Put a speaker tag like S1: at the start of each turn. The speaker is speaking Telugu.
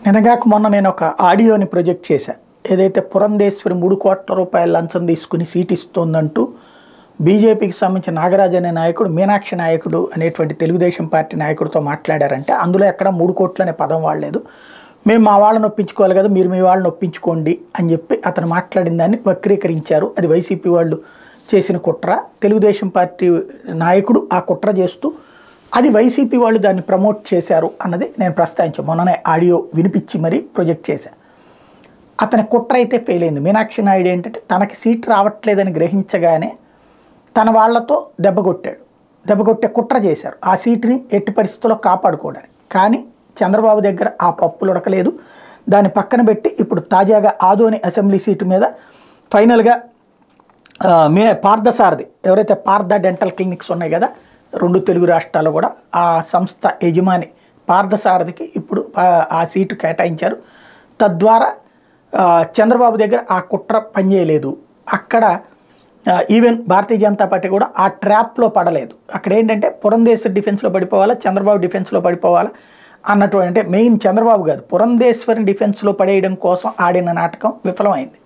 S1: నిన్నగాక మొన్న నేను ఒక ఆడియోని ప్రొజెక్ట్ చేశా. ఏదైతే పురంధేశ్వరి 3 కోట్ల రూపాయల లంచం తీసుకుని సీట్ ఇస్తోందంటూ బీజేపీకి సంబంధించిన నాగరాజు అనే నాయకుడు, మీనాక్షి నాయకుడు అనేటువంటి తెలుగుదేశం పార్టీ నాయకుడితో మాట్లాడారంటే అందులో ఎక్కడ 3 కోట్లు అనే పదం వాడలేదు. మేము మా వాళ్ళని ఒప్పించుకోవాలి కదా, మీరు మీ వాళ్ళని ఒప్పించుకోండి అని చెప్పి అతను మాట్లాడిన దాన్ని వక్రీకరించారు. అది వైసీపీ వాళ్ళు చేసిన కుట్ర. తెలుగుదేశం పార్టీ నాయకుడు ఆ కుట్ర చేస్తూ అది వైసీపీ వాళ్ళు దాన్ని ప్రమోట్ చేశారు అన్నది నేను ప్రస్తావించాను. మొన్ననే ఆడియో వినిపించి మరీ ప్రొజెక్ట్ చేశాను. అతని కుట్ర అయితే ఫెయిల్ అయింది. మీనాక్షి నాయుడు ఏంటంటే తనకి సీట్ రావట్లేదని గ్రహించగానే తన వాళ్లతో దెబ్బకొట్టే కుట్ర చేశారు. ఆ సీటుని ఎట్టి పరిస్థితుల్లో కాపాడుకోవడానికి. కానీ చంద్రబాబు దగ్గర ఆ పప్పులు ఉడకలేదు. దాన్ని పక్కన పెట్టి ఇప్పుడు తాజాగా ఆదోని అసెంబ్లీ సీటు మీద ఫైనల్గా పార్థసారథి, ఎవరైతే పార్థ డెంటల్ క్లినిక్స్ ఉన్నాయి కదా 2 తెలుగు రాష్ట్రాల్లో కూడా, ఆ సంస్థ యజమాని పార్థసారథికి ఇప్పుడు ఆ సీటు కేటాయించారు. తద్వారా చంద్రబాబు దగ్గర ఆ కుట్ర పనిచేయలేదు. అక్కడ ఈవెన్ భారతీయ జనతా పార్టీ కూడా ఆ ట్రాప్లో పడలేదు. అక్కడ ఏంటంటే పురంధేశ్వరి డిఫెన్స్లో పడిపోవాలా, చంద్రబాబు డిఫెన్స్లో పడిపోవాలా అన్నటువంటి, అంటే మెయిన్ చంద్రబాబు కాదు, పురంధేశ్వరి డిఫెన్స్లో పడేయడం కోసం ఆడిన నాటకం విఫలమైంది.